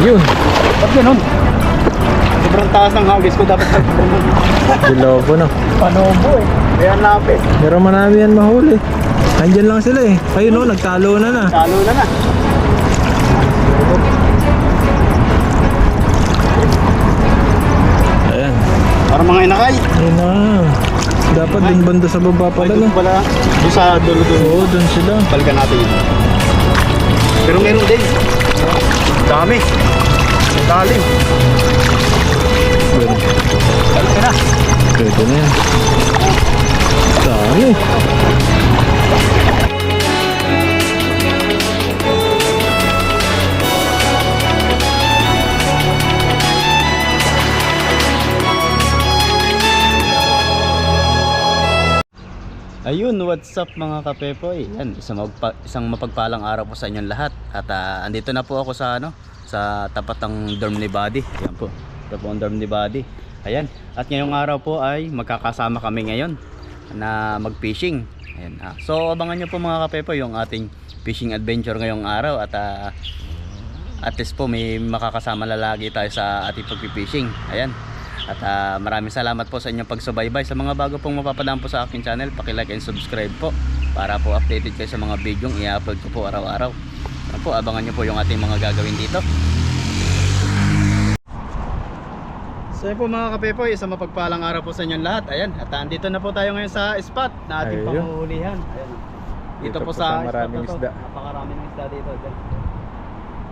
Yun. Ba't ganun? Sobrang taas ng hagis ko, dapat ganun. Bilobo no. Panobo eh. Kaya lapit. Pero marami yan mahuli. Nandyan lang sila eh. Ayun no, nagtalo na. Talo na na. Ayan. Para mga inakay. Ayun na. Dapat dun banda sa baba pala no. Pala. Doon sa dulo-dulo. Oo, dun sila. Balikan natin yun. Pero meron din. Dami. Dalim. Pwede. Balik na. Pwede na yan. Dami. Ayun, what's up mga kapepoy? Yan, isang mapagpalang araw po sa inyong lahat. At andito na po ako sa sa tapat ng dorm ni Buddy. Ayan po. Ito po ang dorm ni Buddy. Ayan. At ngayong araw po ay magkakasama kami ngayon na mag-fishing. Ayan. So abangan nyo po mga kapepoy yung ating fishing adventure ngayong araw at at least po may makakasama lalagi tayo sa ating pag-fishing. Ayan. At maraming salamat po sa inyong pagsubaybay. Sa mga bago pong mapapadaan po sa aking channel, paki-like and subscribe po para po updated kayo sa mga video i-upload ko po araw-araw. Ano po, abangan nyo po yung ating mga gagawin dito. So yun po mga kapepoy, isang mapagpalang araw po sa inyong lahat. Ayan, at andito na po tayo ngayon sa spot na ating panghuhulihan. Ayan. Dito po sa maraming isda. Napakaraming isda dito. Dyan.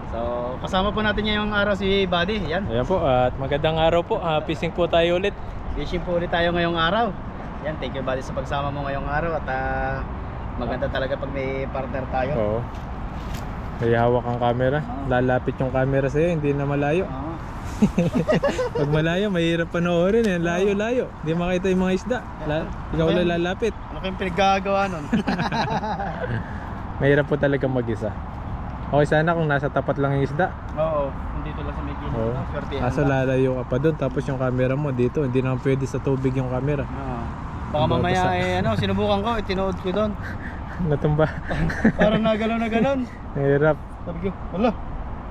So, kasama po natin ngayong araw si Buddy. Yan. Ayan po, at magandang araw po. Fishing po tayo ulit. Fishing po ulit tayo ngayong araw. Yan, thank you Buddy sa pagsama mo ngayong araw. At maganda talaga pag may partner tayo. Oo. May hawak ang camera. Lalapit yung camera sa'yo, hindi na malayo. Pag malayo, mahirap panoorin eh. Layo-layo. Hindi makita yung mga isda. Ikaw lang lalapit. Ano kayong pinaggagawa nun? Mahirap po talaga mag-isa. Okay sana kung nasa tapat lang yung isda. Oo, dito lang sa may gilid. Oo. Swertihan Kaso lang. lalayo ka pa doon, tapos yung camera mo dito, hindi naman pwede sa tubig yung camera. Baka mamaya sinubukan ko, itinood ko doon. Natumba. Parang nagalaw na ganon. Mahirap. Sabi ko, wala,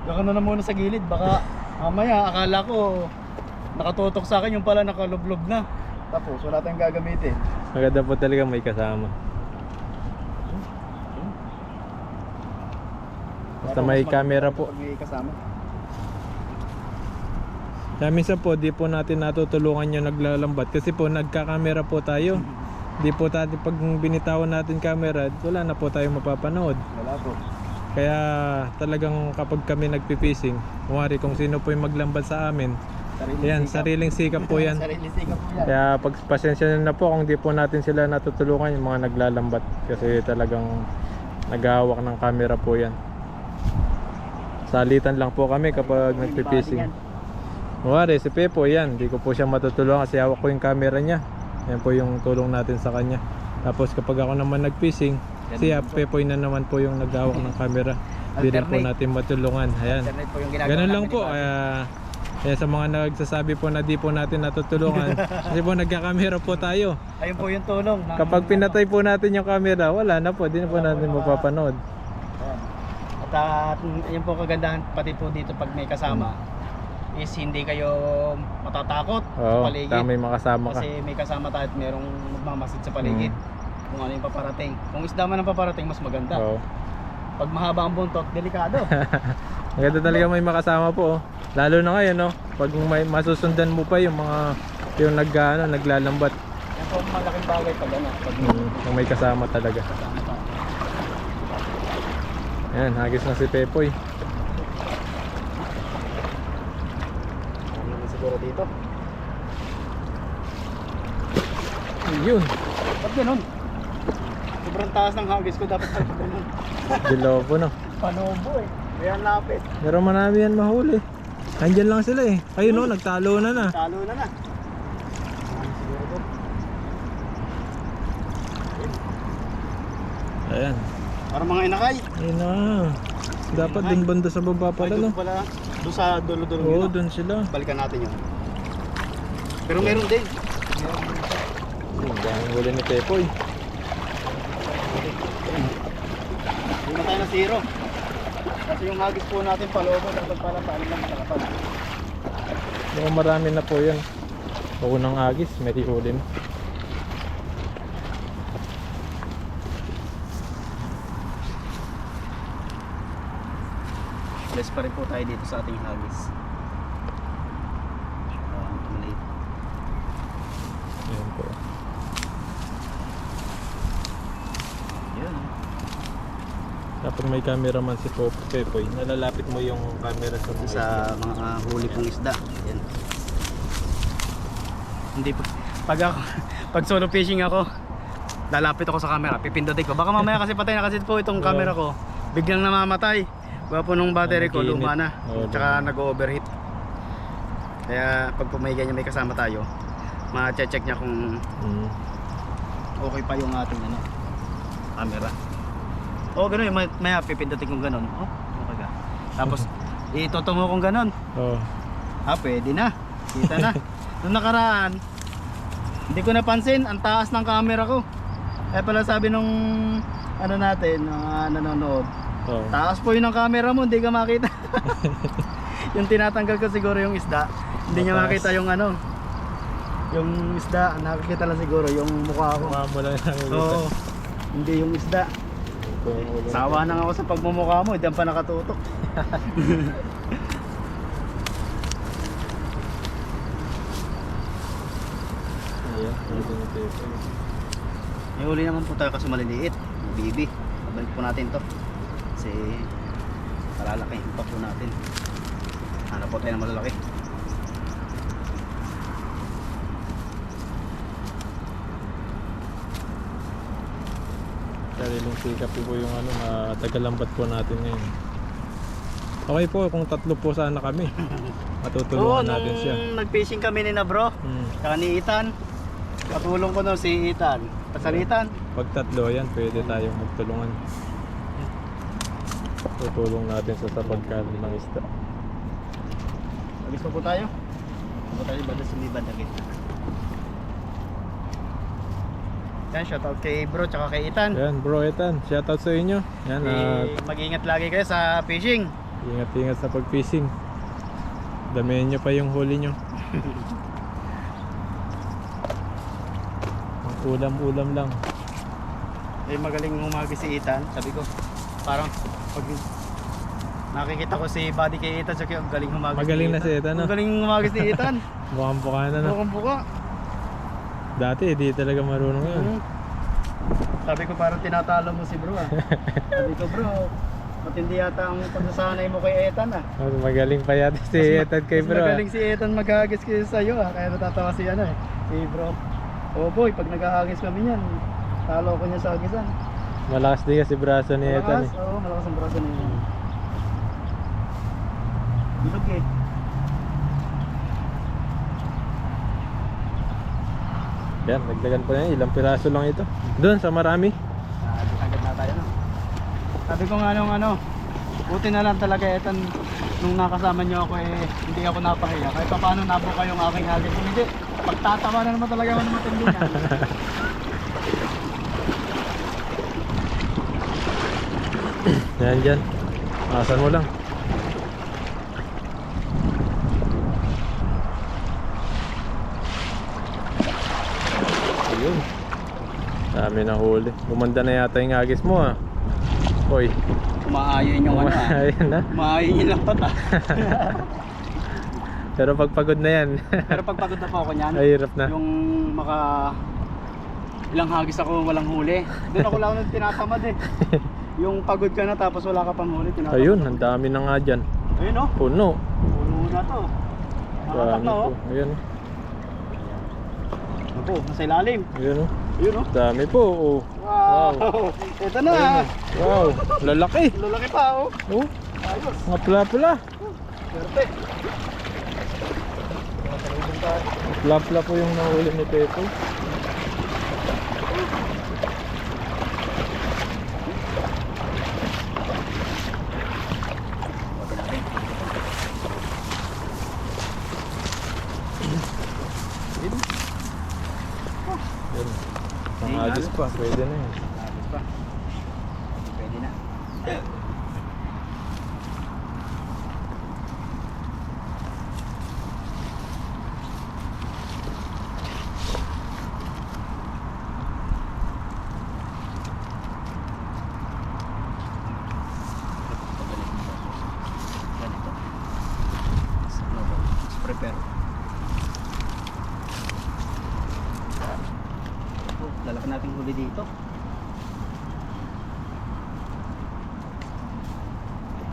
gaka na muna sa gilid. Baka mamaya akala ko nakatutok sa akin, yung pala nakalublob na. Tapos wala tayong gagamitin. Maganda po talaga may kasama. Basta may camera po. May kasama. Kaya minsan po, di po natin natutulungan yung naglalambat. Kasi po, nagka-camera po tayo. Di po tayo, pag binitawan natin camera, wala na po tayo mapapanood. Wala po. Kaya talagang kapag kami nagpipishing, kumari kung sino po yung maglambat sa amin, sariling sikap po yan. Sariling sikap po yan. Kaya pagpasensya na po kung di po natin sila natutulungan, yung mga naglalambat. Kasi talagang naghahawak ng camera po yan. Salitan lang po kami kapag nagpipishing. Kumari si Pepo, yan, di ko po siya matutulungan kasi hawak ko yung camera niya. Yan po yung tulong natin sa kanya. Tapos kapag ako naman nagfishing, siya Pepo na naman po yung naghawak ng camera. Hindi rin po natin matulungan. Ayan. Ganun lang po. Kaya sa mga nagsasabi po na di po natin natutulungan, kasi po nagka-camera po tayo. Ayun po yung tulong. Kapag pinatay po natin yung camera, wala na po, di na po natin mapapanood. At yun po kagandahan pati po dito pag may kasama is hindi kayo matatakot sa paligid. May makasama ka. Kasi may kasama tayo at merong magmamasid sa paligid kung ano yung paparating. Kung isda man ang paparating, mas maganda. Pag mahaba ang buntot, delikado. Maganda talaga may makasama po. Lalo na ngayon, no? Pag may masusundan mo pa yung mga yung naglalambat. Yan po malaking bagay pag ano. Kung may kasama talaga. Ayan, hagis na si Pepoy. Siguro dito. Ayun. Ba't ganun? Sobrang taas ng hagis ko, dapat ganun. Bilobo no. Panobo eh. Kaya lapit. Pero marami yan mahuli. Nandyan lang sila eh. Ayun no, nagtalo na. Talo na na. Siguro po. Ayan. Para mga inakay. Ayun na. Dapat dun banda sa baba pala no. Doon sa dulo-dulo. Oo, dun sila. Balikan natin yun. Pero meron din. Ang huli ni Pepoy. Hindi na tayo na zero. Kasi yung hagis po natin palobo, dapat pala paano lang makalapad. Mukhang marami na po yan. Unang agis, may huli na. Bless pa rin po tayo dito sa ating hagis. Maliit. Ayan po. Yun. Kapag may cameraman si Pepoy, nalalapit mo yung camera sa mga Sa mga huli pong isda. Yan. Hindi po. Pag solo fishing ako, lalapit ako sa camera, pipindutin ko. Baka mamaya kasi patay na kasi po itong camera ko. Biglang namamatay. Baka po nung battery ko luma na. Tsaka nag-overheat. Kaya pag may ganyan may kasama tayo, ma-check niya kung okay pa yung ating ano, camera. Oo, ganun. Maya pipindutin kong ganun. Oh, okay ka. Tapos itutungo kong ganun. Oo. Pwede na. Kita na. Noong nakaraan, hindi ko napansin, ang taas ng camera ko. Kaya pala sabi nung ano natin, nanonood, taas po yun ang camera mo, hindi ka makita. Yung tinatanggal ko siguro yung isda, hindi niya makita yung ano, yung isda, nakakita lang siguro yung mukha ko. Mukha mo lang yung Oo, hindi yung isda. Sawa na ako sa pagmumukha mo, diyan pa nakatutok. May huli naman po tayo kasi maliliit, bibi. Pabalik po natin to kasi palalakihin pa po natin. Hanap po tayo ng malalaki. Sariling sikap po yung ano, tagalambat po natin ngayon. Okay po kung tatlo po sana kami. Matutulungan natin siya. Nag-fishing kami ni na bro, saka ni Ethan. Patulong ko no si Ethan. Pasalitan. Pag tatlo yan, pwede tayong magtulungan. Tutulong natin sa pagkain ng isda. Agis pa po tayo. Ano tayo ba sa may bandang gitna? Yan, shoutout kay bro tsaka kay Ethan. Yan bro, Ethan, shoutout sa inyo. Yan, mag-ingat lagi kayo sa fishing. Ingat-ingat sa pag-fishing. Damihan nyo pa yung huli nyo. Ulam-ulam lang. Magaling humagis si Ethan. Sabi ko, parang pag nakikita ko si buddy kay Ethan, sabi ko, galing humagis. Magaling na si Ethan, no? Galing humagis ni Ethan. Mukhang buka na, no? Mukhang buka. Dati, di talaga marunong yun. Sabi ko, parang tinatalo mo si bro, ah. Sabi ko, bro, matindi yata ang pagsasanay mo kay Ethan, ah. Magaling pa yata si Ethan kay bro. Magaling si Ethan maghagis kayo sa'yo, ah. Kaya natatawa si ano, eh, si bro. Oh boy, pag naghahagis kami niyan, talo ko niya sa hagisan. Malakas din kasi braso ni Ethan, eh. Oo, malakas ang braso ni Ethan. Bilog, eh. Yan, nagdagan po yan. Ilang piraso lang ito. Doon sa marami. Agad na tayo, no? Sabi ko nga nung ano, buti na lang talaga Ethan, nung nakasama niyo ako, eh, hindi ako napahiya. Kahit pa paano nabuka yung aking hagis. Kung hindi, pagtatawa na naman talaga ako ng matindi niya. Yan dyan. Asan mo lang. Ayun. Dami na huli. Gumanda na yata yung agis mo, ah. Hoy. Umaayon yung ano, ah. Ayun na. Umaayon yung lapat, ah. Pero pag pagod na yan. Pero pag pagod na po ako niyan, ay hirap na. yung ilang hagis ako walang huli. Doon ako lang tinatamad, eh. Yung pagod ka na tapos wala ka pang huli, tinatamad. Ayun, ang dami na nga dyan. Ayun, no? Puno. Puno na to. Nakatak Dami na, po. oh. Ayun. Ako, nasa ilalim. Ayun, oh. Ayun, oh. Dami po, oh. Wow. Ito na. Ayun, oh. Wow, lalaki. Lalaki pa, oh. Oh, Ayos. mga pula-pula. Swerte. Pula-pula po yung nahuli ni Pepo. Yan. Ang agis pa, pwede na yan. Agos pa. Pwede na. super. Oh, lalaki nating huli dito.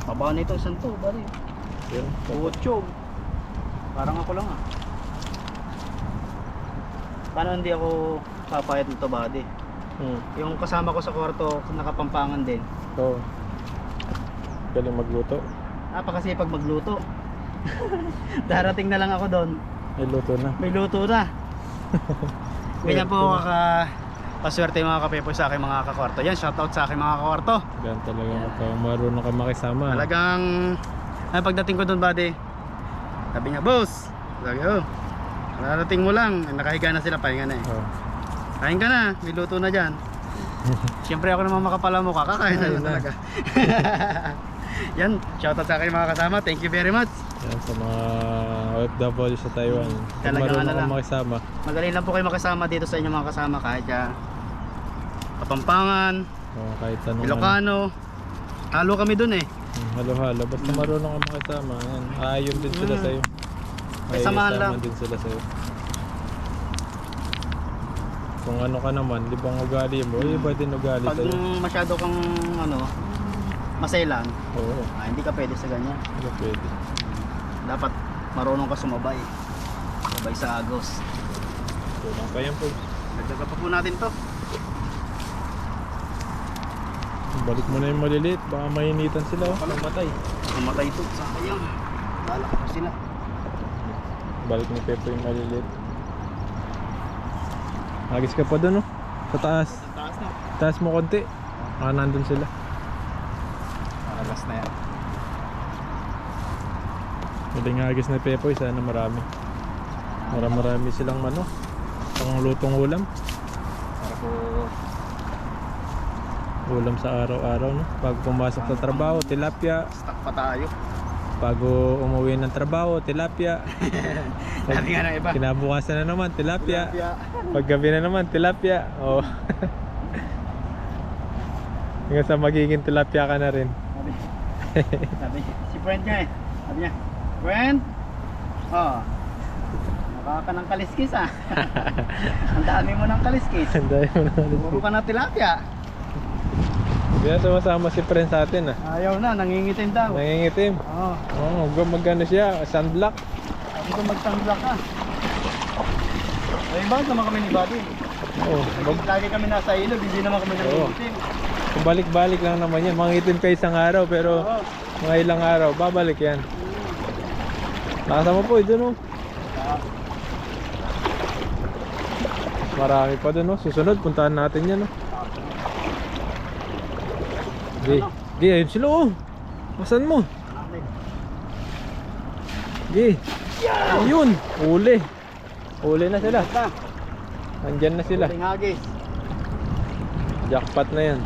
Baba na ito, isang to, bari. Yun. Ocho. Parang ako lang ah. Paano hindi ako papayat nito, buddy? Yung kasama ko sa kwarto, nakapampangan din. Oo. Galing magluto. Napakasipag magluto. Darating na lang ako doon. May luto na. May luto na. Ganyan po paswerte yung mga kapepo sa aking mga kakwarto. Yan, shoutout sa aking mga kakwarto. Ganyan talaga kapag marunong ka makisama. Talagang pagdating ko doon, buddy, sabi niya, boss, sabi ko, darating mo lang. Nakahiga na sila, pahinga na eh. Oo. Kain ka na, may luto na dyan. Siyempre ako naman makapala mo, kakain na talaga. Yan, shoutout sa aking mga kasama. Thank you very much. Yan, sa mga OFW sa Taiwan. Kung Talagang marunong ano ka lang. makisama. Magaling lang po kayo makasama dito sa inyong mga kasama, kahit Kapampangan, Kahit anong Ilocano. Halo kami dun eh. halo-halo. Basta marunong ka makisama. Yan. Ayon din sila sa'yo. May samahan lang. din sila sa'yo. Kung ano ka naman, di bang ugali mo? Iba din ugali Pag sa'yo. masyado kang maselan, Oo. hindi ka pwede sa ganyan. Hindi pwede. Dapat marunong ka sumabay. Sabay sa agos. So, pa yan po. Dagdagan pa po natin to. Balik mo na yung maliliit. Baka mainitan sila. Matay. Pumatay ito. Sayang. Lalaki pa sila. Balik ni Pepo yung maliliit. Agis ka pa dun, oh. Sa taas. Taas na. Taas mo konti. Nandun sila. Alas na yan. Maling agis na Pepo. Sana marami. Marami silang pang lutong ulam. Para po Ulam sa araw-araw, no? Pag pumasok sa trabaho, tilapia. stock pa tayo. Pag umuwi ng trabaho, tilapia. Sabi nga ng iba. Kinabukasan na naman, tilapia. Tilapia. Paggabi na naman, tilapia. Oh. Hanggang sa magiging tilapia ka na rin. Sabi si friend niya eh. Sabi niya, friend, mukha ka ng kaliskis ah. Ang dami mo ng kaliskis. Ang dami mo na. Puro ka ng tilapia. Hindi na sumasama si friend sa atin, ah. Ayaw na, nangingitim daw. Nangingitim. Oo. Magano siya, sunblock. Sabi ko mag-sunblock ka. Ay, bakit naman kami ni Buddy? Oh, Lagi kami nasa ilog, hindi naman kami nangingitim. kung balik-balik lang naman yan. Mangitim ka isang araw, pero Oo. mga ilang araw, babalik yan. Nakasama po, doon, oh. Marami pa doon, oh. Susunod, puntahan natin yan, oh. Di, ayun sila, oh. Masan mo? Di. Ayun, uli. Uli na sila. Nandyan na sila. Tingagis. Jackpot na yan.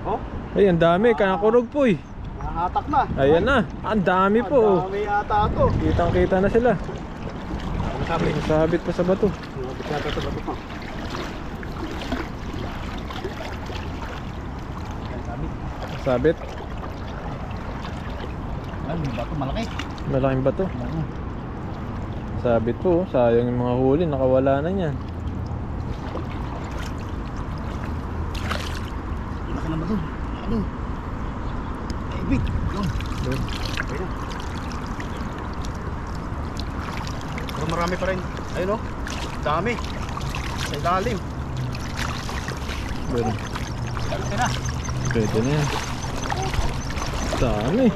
Oh, Ay, ang dami, kanakurog po, eh. nakahatak na. Ayan na, ang dami po, oh. Ang dami yata ito. Kitang kita na sila. Sabi. Nasabit pa sa bato. Yata sa bato pa. Sabit. Ay, bato malaki. Malaking bato. Sabit po, oh. Sayang yung mga huli, nakawala na yan. Laki na bato. Ano? Ay, wait. Yun. Doon. Okay na. Pero marami pa rin. Ayun oh. Dami. Sa ilalim. Doon. Dami na. Pwede na yan. Dami.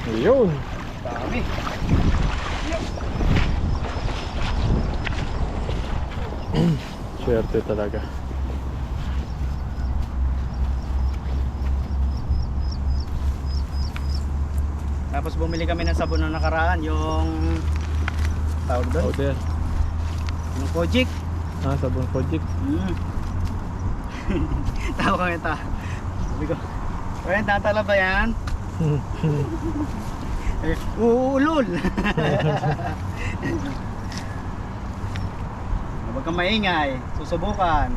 Ayun. Dami. Swerte talaga. Tapos bumili kami ng sabon na nakaraan. Yung tawag doon. Powder. Yung Kojic. Sabon Kojic. Tawa kami ito. Sabi ko, "Friend, tatala ba yan?" Uulol. Huwag kang maingay. Susubukan.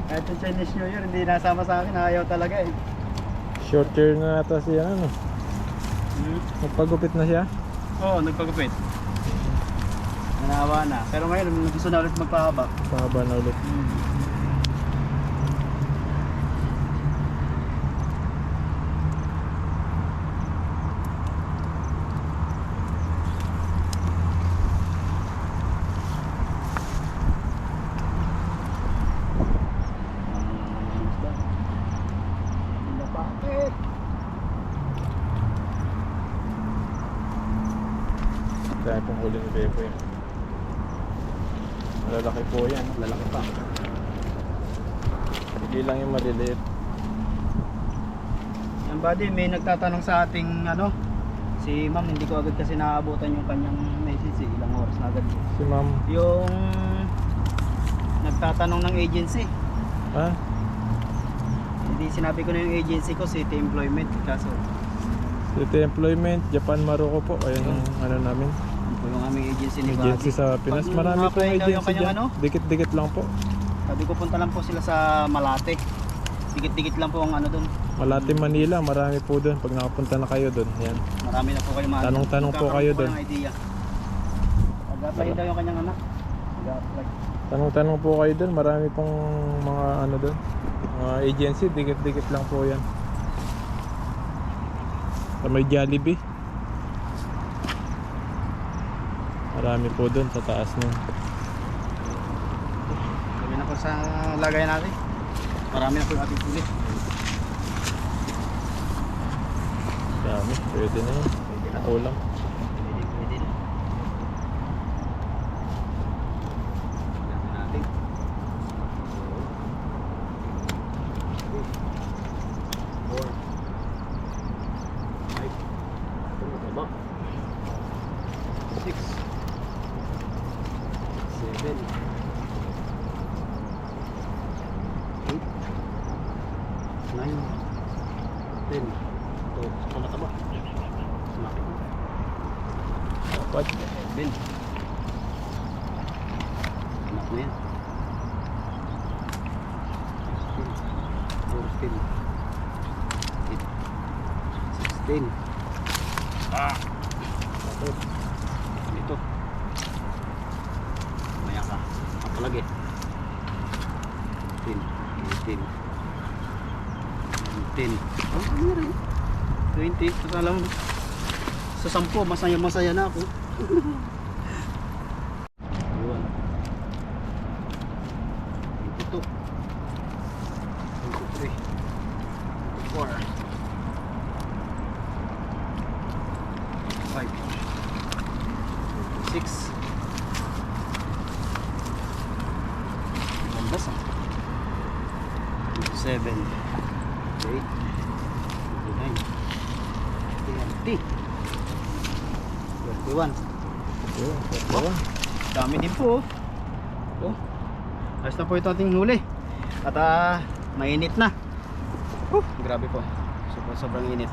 Kahit yung Chinese New Year, hindi nasama sa akin. Ayaw talaga eh. Short hair na ata siya, ano? Magpagupit na siya? Oo, nagpagupit. Nanawa na. Pero ngayon, gusto na ulit magpahaba. Pahaba na ulit. Bakit? Kaya pong huli ni Bebo yan. Malalaki po yan. Lalaki pa. Hindi lang yung maliliit. Yan buddy, may nagtatanong sa ating ano, si ma'am, hindi ko agad kasi naaabutan yung kanyang message eh. Ilang oras na agad. Si ma'am. Yung nagtatanong ng agency. Ha? Hindi sinabi ko na yung agency ko, City Employment. Kaso, City Employment, Japan Maruko po. Ayan yung ano namin. yun po yung aming agency ni Agency Buddy. sa Pinas. Pag Marami pong na-apply daw yung agency kanyang dyan. ano? Dikit-dikit lang po. Sabi ko punta lang po sila sa Malate. Dikit-dikit lang po ang ano doon. Malate, Manila. Marami po doon. Pag nakapunta na kayo doon. Yan. Marami na po kayo mga Tanong-tanong po kayo doon. ng idea. Mag-apply daw yung kanyang anak. Mag-apply. Tanong-tanong po kayo doon. Marami pong mga ano doon. Mga agency. Dikit-dikit lang po yan. Sa may Jollibee. Marami po doon sa taas nun. Sabi na po sa lagay natin. Marami na po yung ating pulit. Dami. Pwede na yun. Pwede na. Ulam. Pwede na. Lagyan natin. Four. Five. Six. Seven. Eight. Nine. 10. Ito, sa mataba. Sumakit na. Dapat. 11. Anak na yan. 14. 16. Ah! Ito. Maya ka. Ako lagi. 18. 18. 19. Oh, ano na rin? 20. Kasala mo. Sa 10, masaya na ako. Yun. 22. 23. 24. 25. 26. Landas ah. 27. 28. 29. 30. 31. Yun. Yun. Dami din po. Oh. Ayos na po ito ating huli. At mainit na. Grabe po. Sobrang init.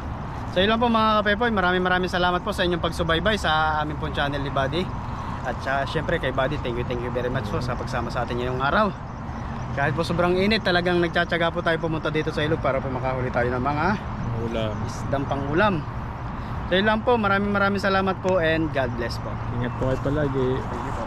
So yun lang po mga kapepoy. Maraming salamat po sa inyong pagsubaybay sa aming pong channel ni Buddy. At syempre kay Buddy, thank you very much po sa pagsama sa atin ngayong araw. Kahit po sobrang init, talagang nagtsatsaga po tayo pumunta dito sa ilog para po makahuli tayo ng mga Ulam. isdang pangulam. So yun lang po, maraming salamat po and God bless po. Ingat po kayo palagi. Thank you po.